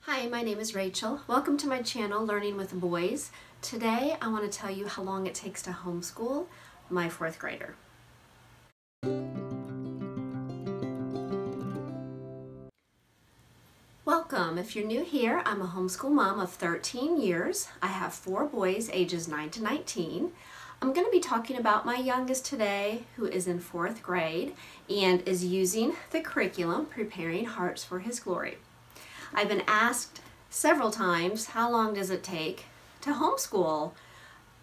Hi, my name is Rachel. Welcome to my channel, Learning with Boys. Today I want to tell you how long it takes to homeschool my fourth grader. Welcome. If you're new here, I'm a homeschool mom of 13 years. I have 4 boys ages 9 to 19. I'm going to be talking about my youngest today, who is in 4th grade and is using the curriculum Preparing Hearts for His Glory. I've been asked several times, how long does it take to homeschool,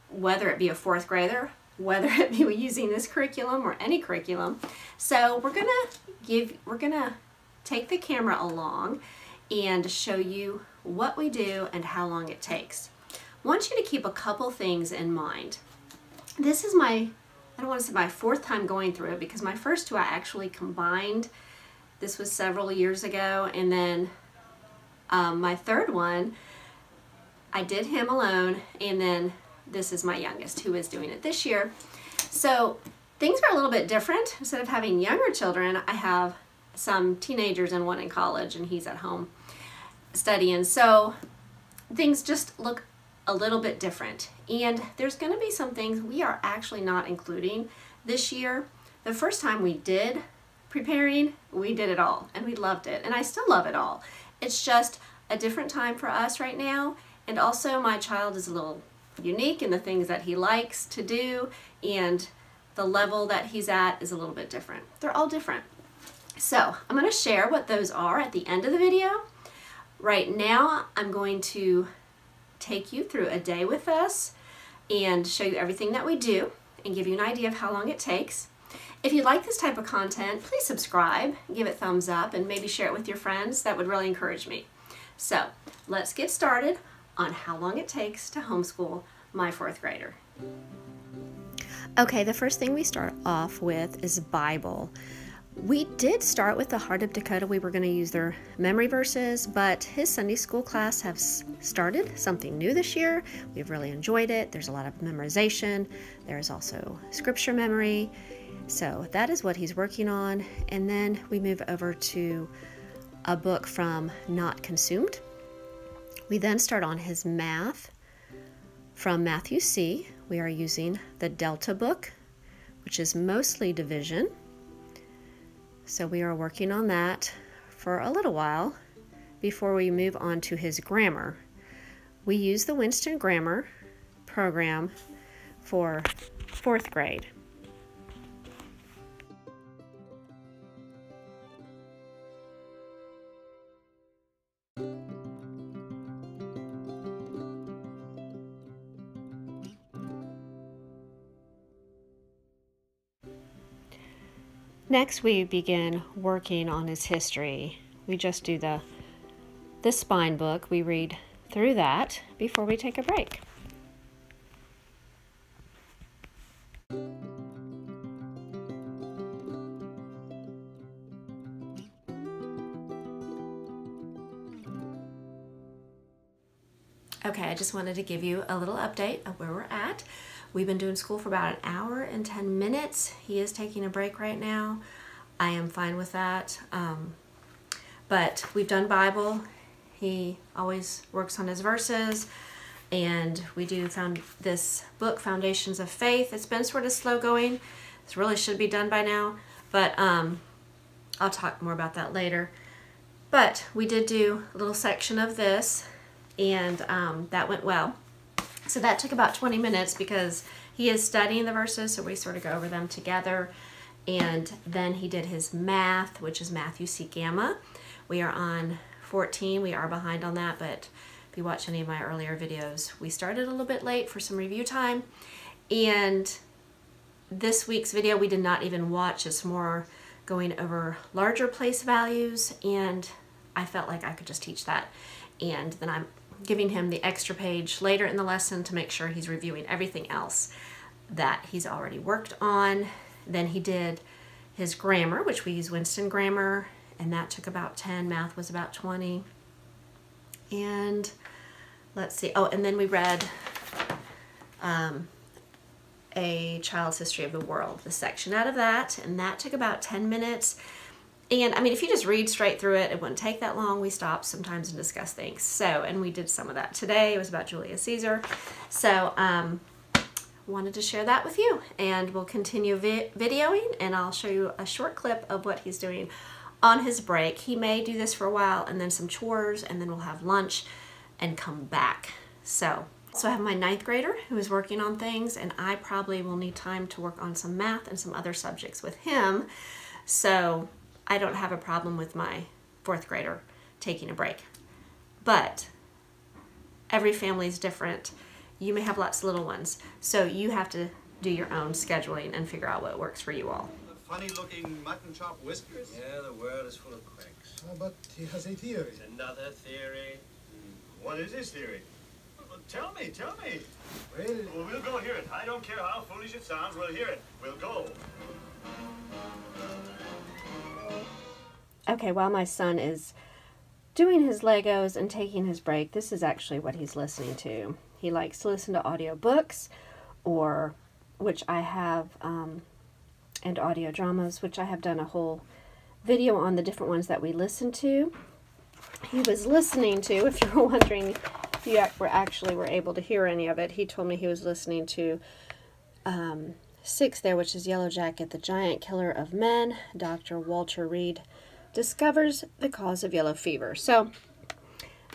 whether it be a 4th grader, whether it be using this curriculum or any curriculum. So we're gonna take the camera along and show you what we do and how long it takes. I want you to keep a couple things in mind. This is I don't want to say my 4th time going through it, because my first 2 I actually combined. This was several years ago, and then my 3rd one, I did him alone, and then this is my youngest who is doing it this year. So things are a little bit different. Instead of having younger children, I have some teenagers and one in college, and he's at home studying. So things just look a little bit different. And there's going to be some things we are actually not including this year. The first time we did preparing, we did it all, and we loved it, and I still love it all. It's just a different time for us right now, and also my child is a little unique in the things that he likes to do, and the level that he's at is a little bit different. They're all different. So I'm going to share what those are at the end of the video. Right now I'm going to take you through a day with us and show you everything that we do and give you an idea of how long it takes. If you like this type of content, please subscribe, give it thumbs up, and maybe share it with your friends. That would really encourage me. So let's get started on how long it takes to homeschool my 4th grader. Okay, the first thing we start off with is Bible. We did start with the Heart of Dakota. We were going to use their memory verses, but his Sunday school class has started something new this year. We've really enjoyed it. There's a lot of memorization. There's also scripture memory. So that is what he's working on. And then we move over to a book from Not Consumed. We then start on his math from Matthew C. We are using the Delta book, which is mostly division. So we are working on that for a little while before we move on to his grammar. We use the Winston grammar program for 4th grade. Next, we begin working on his history. We just do the spine book. We read through that before we take a break. Okay, I just wanted to give you a little update of where we're at. We've been doing school for about 1 hour and 10 minutes. He is taking a break right now. I am fine with that. But we've done Bible. He always works on his verses. And we do this book, Foundations of Faith. It's been sort of slow going. This really should be done by now. But I'll talk more about that later. But we did do a little section of this, and that went well. So that took about 20 minutes because he is studying the verses, so we sort of go over them together. And then he did his math, which is Matthew C. Gamma. We are on 14. We are behind on that, but if you watch any of my earlier videos, we started a little bit late for some review time. And this week's video we did not even watch. It's more going over larger place values, and I felt like I could just teach that. And then I'm giving him the extra page later in the lesson to make sure he's reviewing everything else that he's already worked on. Then he did his grammar, which we use Winston grammar, and that took about 10. Math was about 20. And let's see. Oh, and then we read A Child's History of the World, the section out of that, and that took about 10 minutes. And I mean, if you just read straight through it, it wouldn't take that long. We stop sometimes and discuss things. So, and we did some of that today. It was about Julius Caesar. So, wanted to share that with you, and we'll continue videoing, and I'll show you a short clip of what he's doing on his break. He may do this for a while and then some chores, and then we'll have lunch and come back. So I have my 9th grader who is working on things, and I probably will need time to work on some math and some other subjects with him. So I don't have a problem with my 4th grader taking a break. But every family is different. You may have lots of little ones, so you have to do your own scheduling and figure out what works for you all. Funny-looking mutton chop whiskers? Yeah, the world is full of cranks. But he has a theory. It's another theory. What is his theory? Well, tell me. Well, We'll go hear it. I don't care how foolish it sounds, we'll hear it. We'll go. Okay, while my son is doing his Legos and taking his break, this is actually what he's listening to. He likes to listen to audiobooks, or which I have, and audio dramas, which I have done a whole video on the different ones that we listen to. He was listening to, if you were wondering if you were able to hear any of it, he told me he was listening to 6 there, which is Yellow Jacket, the Giant Killer of Men. Dr. Walter Reed discovers the cause of yellow fever. So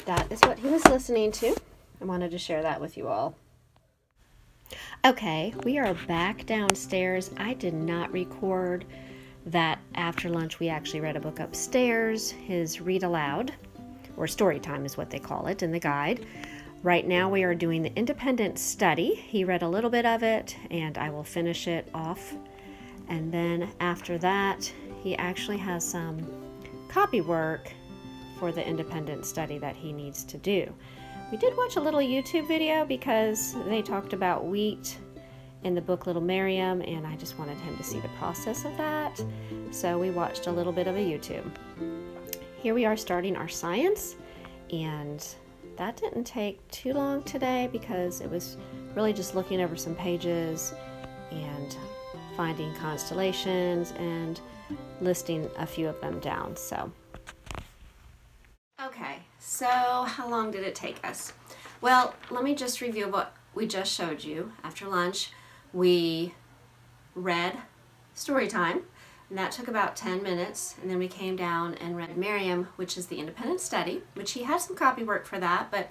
that is what he was listening to. I wanted to share that with you all. Okay, we are back downstairs. I did not record that after lunch we actually read a book upstairs, his read aloud, or story time is what they call it in the guide. Right now we are doing the independent study. He read a little bit of it, and I will finish it off. And then after that, he actually has some copy work for the independent study that he needs to do. We did watch a little YouTube video because they talked about wheat in the book Little Miriam, and I just wanted him to see the process of that. So we watched a little bit of a YouTube. Here we are starting our science, and that didn't take too long today because it was really just looking over some pages and finding constellations and listing a few of them down. So okay, so how long did it take us? Well, let me just review what we just showed you. After lunch, we read story time, and that took about 10 minutes, and then we came down and read Miriam, which is the independent study, which he had some copy work for that, but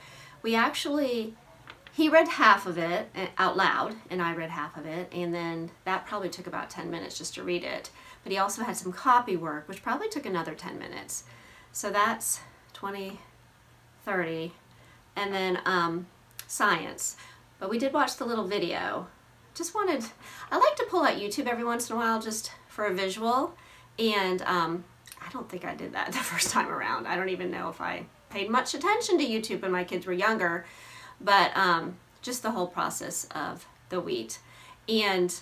he read half of it out loud, and I read half of it, and then that probably took about 10 minutes just to read it. But he also had some copy work, which probably took another 10 minutes. So that's 20, 30, and then science. But we did watch the little video. I like to pull out YouTube every once in a while just for a visual, and I don't think I did that the first time around. I don't even know if I paid much attention to YouTube when my kids were younger, but just the whole process of the wheat. And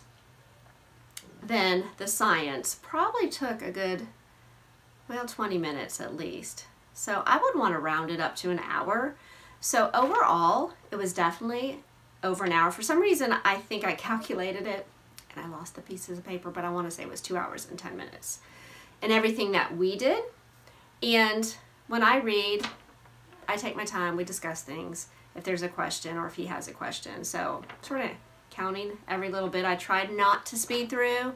then the science probably took a good, well, 20 minutes at least. So I would want to round it up to an hour. So overall, it was definitely over an hour. For some reason, I think I calculated it, and I lost the pieces of paper, but I want to say it was 2 hours and 10 minutes. And everything that we did. And when I read, I take my time, we discuss things, if there's a question or if he has a question. So sort of counting every little bit. I tried not to speed through.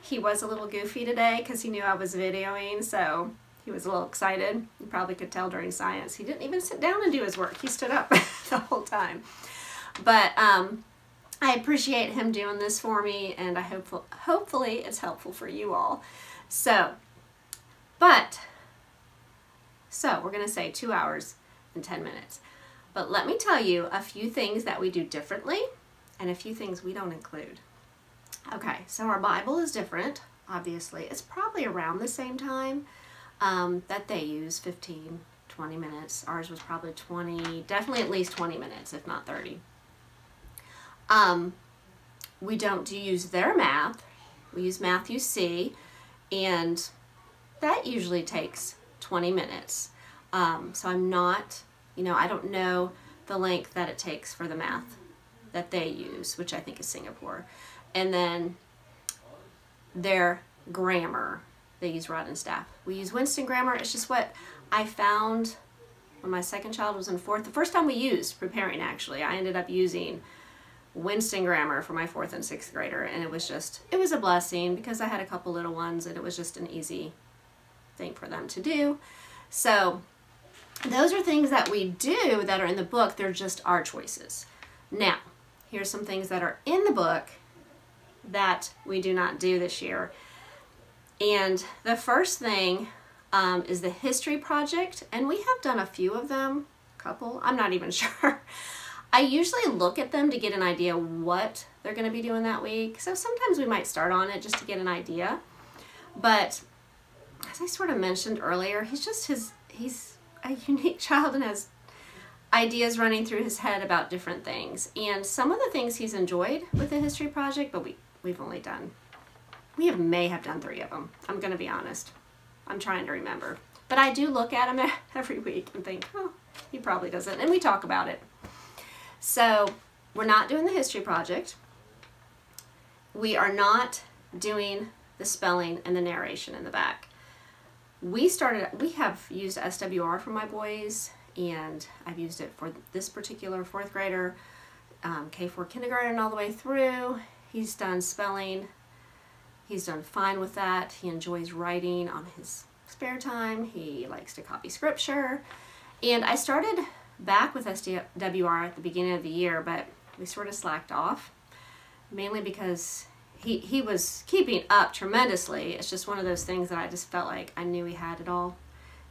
He was a little goofy today because he knew I was videoing, so he was a little excited. You probably could tell during science. He didn't even sit down and do his work. He stood up the whole time. But I appreciate him doing this for me, and hopefully it's helpful for you all. So we're going to say 2 hours and 10 minutes. But let me tell you a few things that we do differently and a few things we don't include. Okay, so our Bible is different, obviously. It's probably around the same time that they use, 15, 20 minutes. Ours was probably 20, definitely at least 20 minutes, if not 30. We don't use their math. We use Matthew C, and that usually takes 20 minutes. So I'm not, I don't know the length that it takes for the math that they use, which I think is Singapore. And then their grammar they use rod and staff. We use Winston grammar. It's just what I found when my second child was in fourth. The first time we used preparing, actually, I ended up using Winston grammar for my fourth and sixth grader, and it was a blessing because I had a couple little ones and it was just an easy thing for them to do. So those are things that we do that are in the book. They're just our choices. Now, here's some things that are in the book that we do not do this year. And the first thing is the history project, and we have done a few of them, a couple, I'm not even sure. I usually look at them to get an idea what they're going to be doing that week, so sometimes we might start on it just to get an idea. But as I sort of mentioned earlier, he's a unique child and has ideas running through his head about different things. And some of the things he's enjoyed with the history project, but we may have done 3 of them. I'm going to be honest. I'm trying to remember. But I do look at him every week and think, oh, he probably doesn't. And we talk about it. So we're not doing the history project. We are not doing the spelling and the narration in the back. We have used SWR for my boys, and I've used it for this particular fourth grader, K4 kindergarten all the way through. He's done spelling. He's done fine with that. He enjoys writing on his spare time. He likes to copy scripture. And I started back with SWR at the beginning of the year, but we sort of slacked off, mainly because he was keeping up tremendously. It's just one of those things that I just felt like I knew he had it all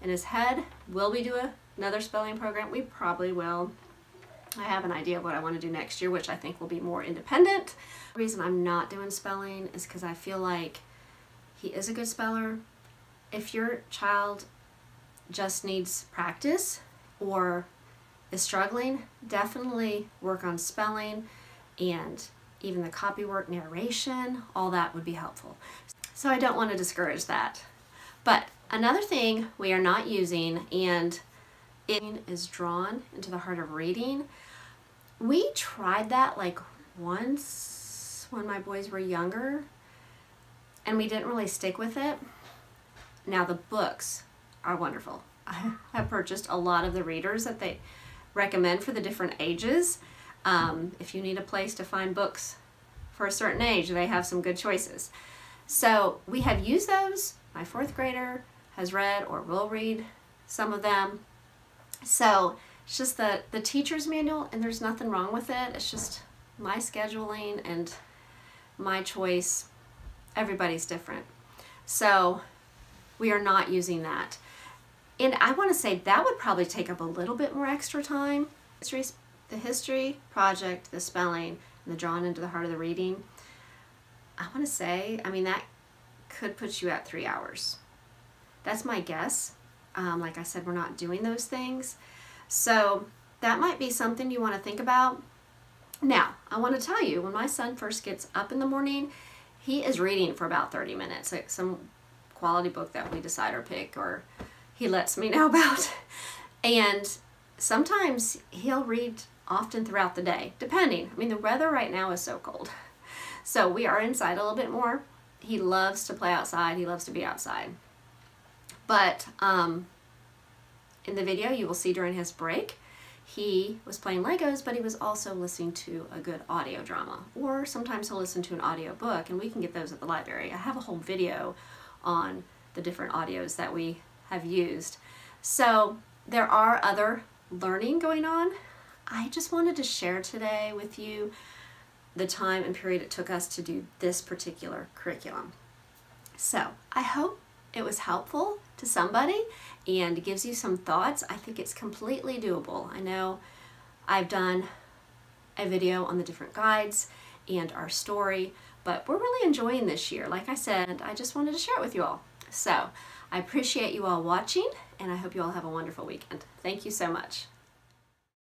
in his head. Will we do another spelling program? We probably will. I have an idea of what I want to do next year, which I think will be more independent. The reason I'm not doing spelling is because I feel like he is a good speller. If your child just needs practice or is struggling, definitely work on spelling, and even the copy work, narration, all that would be helpful. So I don't want to discourage that. But another thing we are not using, and it is drawn into the heart of reading. We tried that like once when my boys were younger, and we didn't really stick with it. Now the books are wonderful. I have purchased a lot of the readers that they recommend for the different ages. If you need a place to find books for a certain age, they have some good choices. So we have used those. My fourth grader has read or will read some of them. So it's just the teacher's manual, and there's nothing wrong with it. It's just my scheduling and my choice. Everybody's different. So we are not using that. And I want to say that would probably take up a little bit more extra time. The history project, the spelling, and the drawn into the heart of the reading, I want to say, I mean, that could put you at 3 hours. That's my guess. Like I said, we're not doing those things. So that might be something you want to think about. Now, I want to tell you, when my son first gets up in the morning, he is reading for about 30 minutes, like some quality book that we decide or pick, or he lets me know about. And sometimes he'll read often throughout the day, depending. I mean, the weather right now is so cold. So we are inside a little bit more. He loves to play outside. He loves to be outside. But in the video you will see during his break, he was playing Legos, but he was also listening to a good audio drama. Or sometimes he'll listen to an audio book, and we can get those at the library. I have a whole video on the different audios that we have used. So there are other learning going on. I just wanted to share today with you the time and period it took us to do this particular curriculum. So I hope it was helpful to somebody and gives you some thoughts. I think it's completely doable. I know I've done a video on the different guides and our story, but we're really enjoying this year. Like I said, I just wanted to share it with you all. So I appreciate you all watching, and I hope you all have a wonderful weekend. Thank you so much.